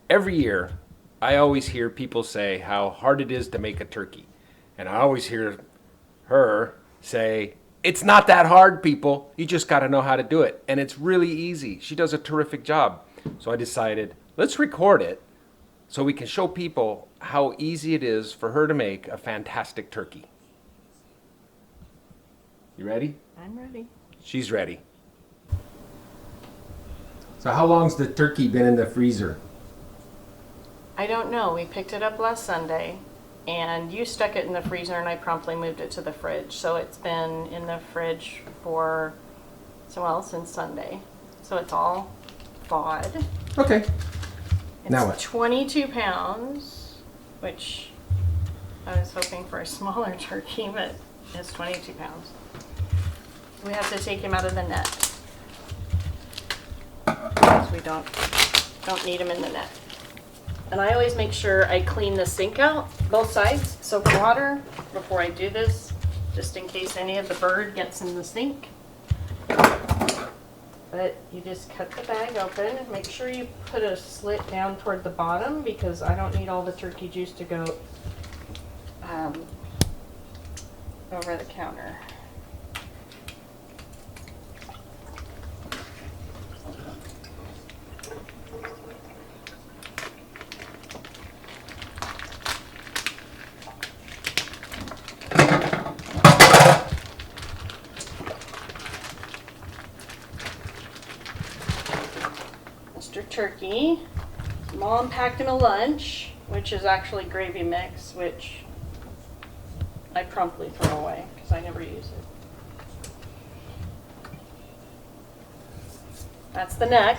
Every year, I always hear people say how hard it is to make a turkey. And I always hear her say, it's not that hard, people. You just got to know how to do it. And it's really easy. She does a terrific job. So I decided, let's record it so we can show people how easy it is for her to make a fantastic turkey. You ready? I'm ready. She's ready. So how long's the turkey been in the freezer? I don't know. We picked it up last Sunday, and you stuck it in the freezer, and I promptly moved it to the fridge. So it's been in the fridge for, since Sunday. So it's all thawed. Okay. It's Now what? 22 pounds, which I was hoping for a smaller turkey, but it's 22 pounds. We have to take him out of the net because we don't need him in the net. And I always make sure I clean the sink out, both sides, soap and water, before I do this, just in case any of the bird gets in the sink. But you just cut the bag open. Make sure you put a slit down toward the bottom because I don't need all the turkey juice to go over the counter. Mr. Turkey. Mom packed him a lunch, which is actually gravy mix, which I promptly throw away because I never use it. That's the neck.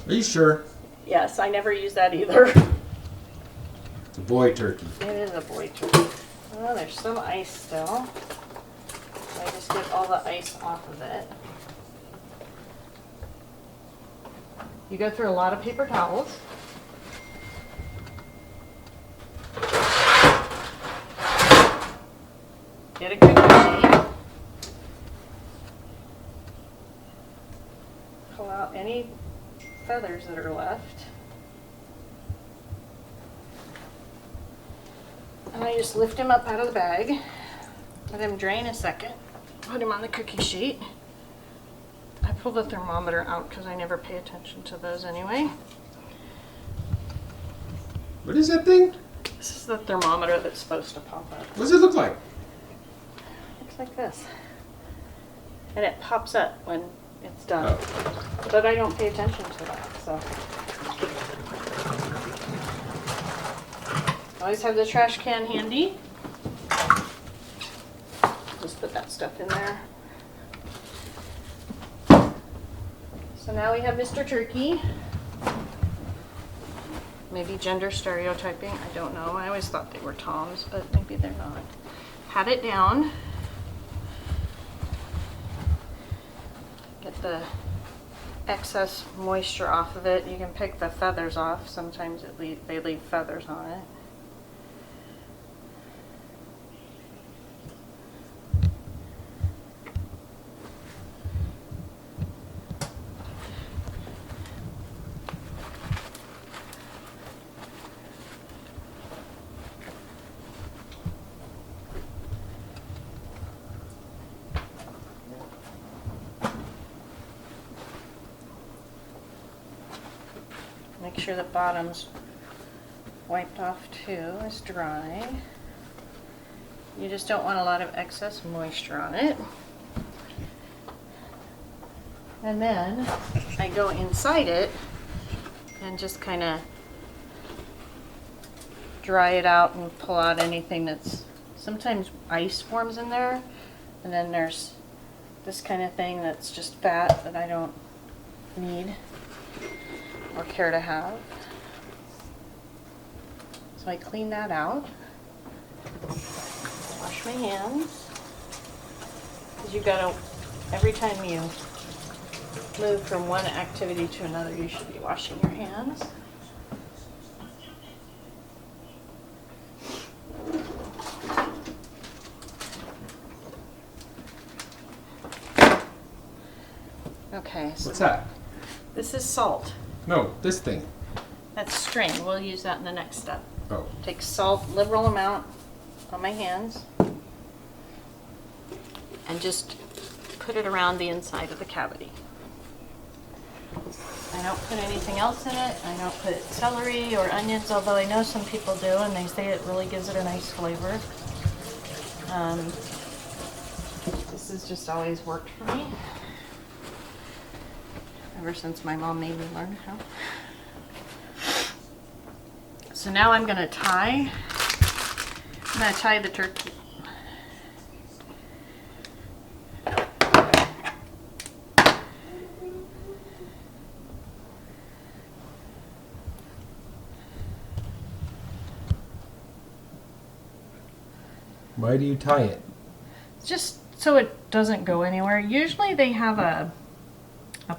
Are you sure? Yes, I never use that either. It's a boy turkey. It is a boy turkey. Oh, there's some ice still. So I just get all the ice off of it. You go through a lot of paper towels. Get a cookie sheet. Pull out any feathers that are left. And I just lift him up out of the bag. Let him drain a second. Put him on the cookie sheet. I pull the thermometer out because I never pay attention to those anyway. What is that thing? This is the thermometer that's supposed to pop up. What does it look like? Looks like this. And it pops up when it's done. Oh. But I don't pay attention to that, so. Always have the trash can handy. Just put that stuff in there. So now we have Mr. Turkey. Maybe gender stereotyping, I don't know. I always thought they were Toms, but maybe they're not. Pat it down. Get the excess moisture off of it. You can pick the feathers off. Sometimes they leave feathers on it. Make sure the bottom's wiped off too, it's dry. You just don't want a lot of excess moisture on it. And then I go inside it and just kind of dry it out and pull out anything that's, sometimes ice forms in there, and then there's this kind of thing that's just fat that I don't need or care to have. So I clean that out. Wash my hands. Because you gotta, every time you move from one activity to another, you should be washing your hands. Okay, so What's that? this is salt. No, this thing. That's string. We'll use that in the next step. Oh. Take salt, liberal amount on my hands, and just put it around the inside of the cavity. I don't put anything else in it. I don't put celery or onions, although I know some people do, and they say it really gives it a nice flavor. This has just always worked for me, ever since my mom made me learn how. So now I'm going to tie the turkey. Why do you tie it? Just so it doesn't go anywhere. Usually they have a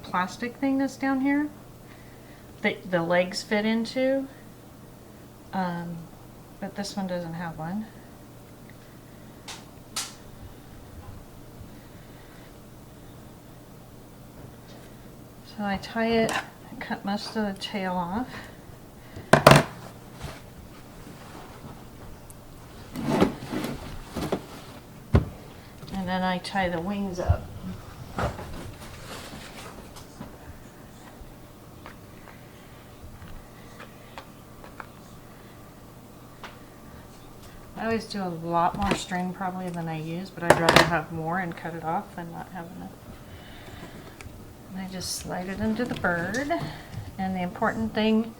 plastic thing that's down here that the legs fit into, but this one doesn't have one. So I tie it, cut most of the tail off. And then I tie the wings up. I always do a lot more string probably than I use, but I'd rather have more and cut it off than not have enough. And I just slide it into the bird. And the important thing,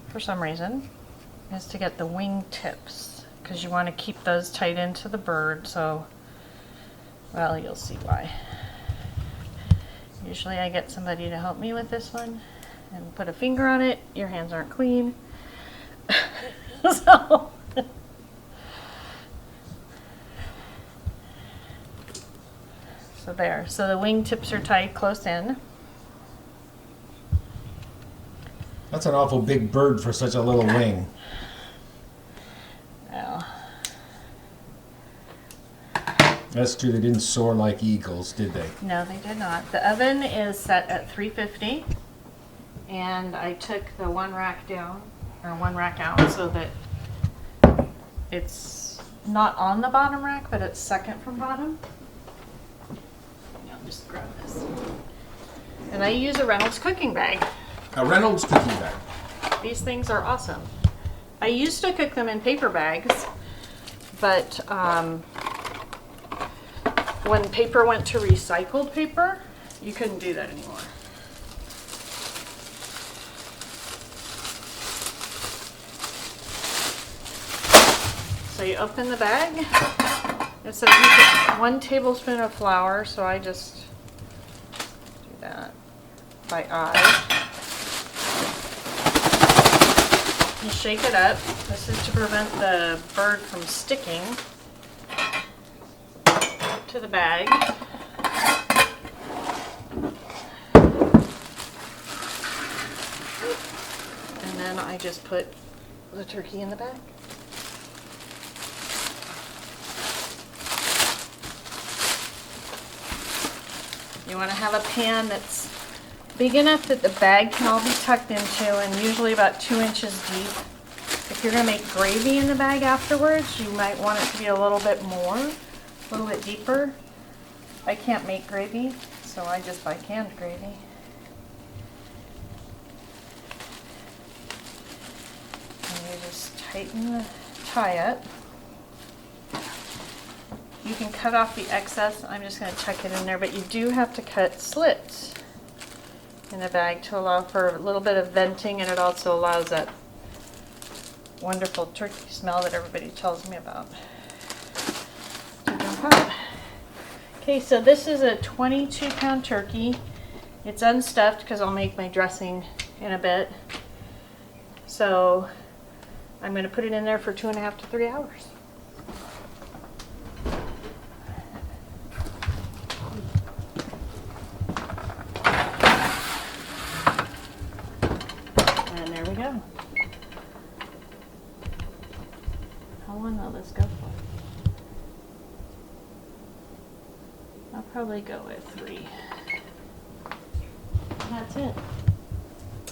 for some reason, is to get the wing tips, because you want to keep those tight into the bird. So, well, you'll see why. Usually I get somebody to help me with this one and put a finger on it. Your hands aren't clean. So there. So the wing tips are tied close in. That's an awful big bird for such a little wing. Now, That's true. They didn't soar like eagles, did they? no, they did not. The oven is set at 350, and I took the one rack down, or one rack out, so that it's not on the bottom rack, but it's second from bottom. I'll just grab this. And I use a Reynolds cooking bag. A Reynolds cookie bag. These things are awesome. I used to cook them in paper bags, but when paper went to recycled paper, you couldn't do that anymore. So you open the bag. It says you put 1 tablespoon of flour, so I just do that by eye. You shake it up. This is to prevent the bird from sticking to the bag. And then I just put the turkey in the bag. You want to have a pan that's big enough that the bag can all be tucked into, and usually about 2 inches deep. If you're going to make gravy in the bag afterwards, you might want it to be a little bit more, a little bit deeper. I can't make gravy, so I just buy canned gravy. And you just tighten the tie up. You can cut off the excess. I'm just going to tuck it in there, but you do have to cut slits in the bag to allow for a little bit of venting, and it also allows that wonderful turkey smell that everybody tells me about. Okay, so this is a 22-pound turkey. It's unstuffed because I'll make my dressing in a bit. So I'm going to put it in there for 2.5 to 3 hours. And there we go. How long will this go for? I'll probably go with 3. And that's it.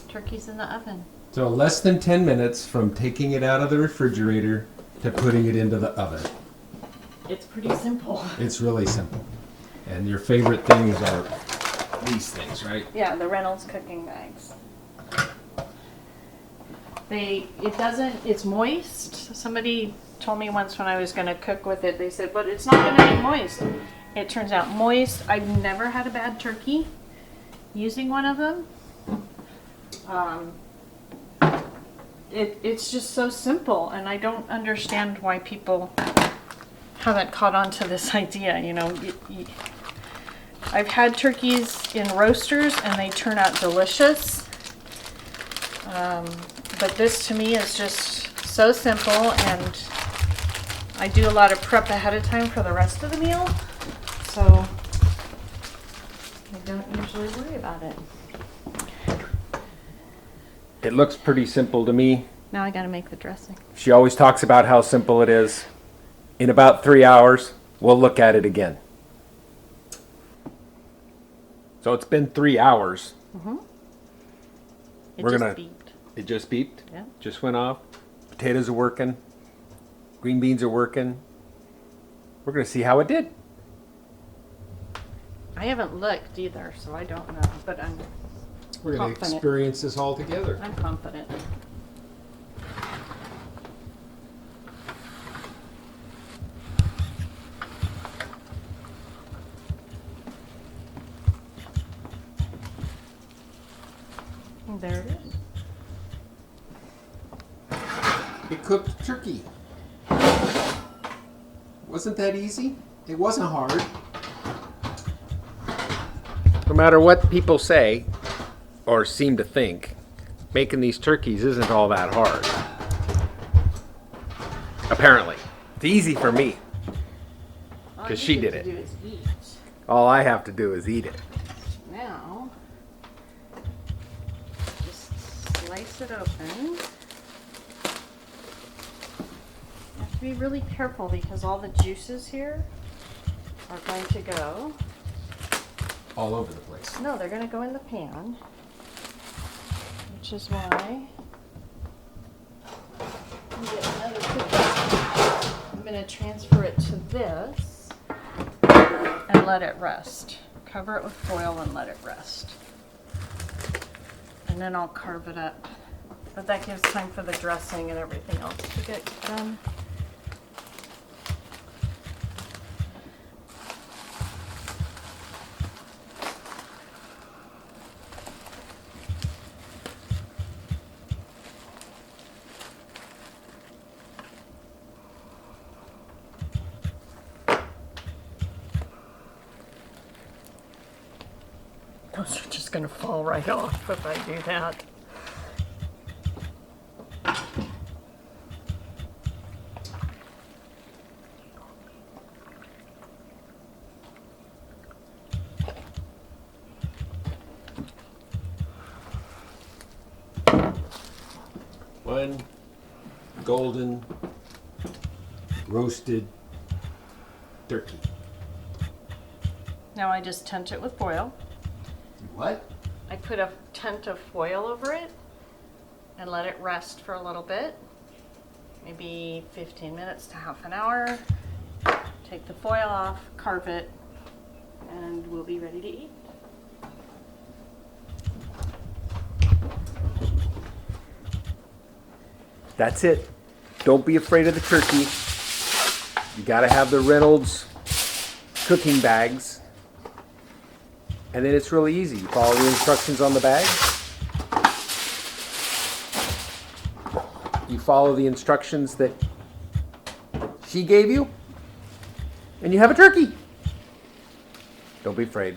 Turkey's in the oven. So less than 10 minutes from taking it out of the refrigerator to putting it into the oven. It's pretty simple. It's really simple. And your favorite things are these things, right? Yeah, the Reynolds cooking bags. It's moist. Somebody told me once when I was going to cook with it, they said, but it's not going to be moist. It turns out moist. I've never had a bad turkey using one of them. It's just so simple, and I don't understand why people haven't caught on to this idea. You know, I've had turkeys in roasters, and they turn out delicious. But this to me is just so simple, and I do a lot of prep ahead of time for the rest of the meal, so I don't usually worry about it. It looks pretty simple to me. Now I gotta make the dressing. She always talks about how simple it is. In about 3 hours, we'll look at it again. So it's been 3 hours. It We're just gonna- beeped. It just beeped. Yeah. Just went off. Potatoes are working. Green beans are working. We're going to see how it did. I haven't looked either, so I don't know, but We're going to Confident. experience this all together. I'm confident. And there it is. It cooked turkey. Wasn't that easy? It wasn't hard. No matter what people say or seem to think, making these turkeys isn't all that hard. Apparently. It's easy for me. All 'Cause you she get did to it. do is eat. All I have to do is eat it. Now, just slice it open. You have to be really careful because all the juices here are going to go. All over the place. No, they're going to go in the pan, which is why you get another cookie. I'm going to transfer it to this and let it rest. Cover it with foil and let it rest. And then I'll carve it up. But that gives time for the dressing and everything else to get done. Those are just going to fall right off if I do that. One golden roasted turkey. Now I just tent it with foil. What? I put a tent of foil over it and let it rest for a little bit, maybe 15 minutes to half an hour. Take the foil off, carve it, and we'll be ready to eat. That's it. Don't be afraid of the turkey. You gotta have the Reynolds cooking bags. And then it's really easy. You follow the instructions on the bag. You follow the instructions that she gave you. And you have a turkey. Don't be afraid.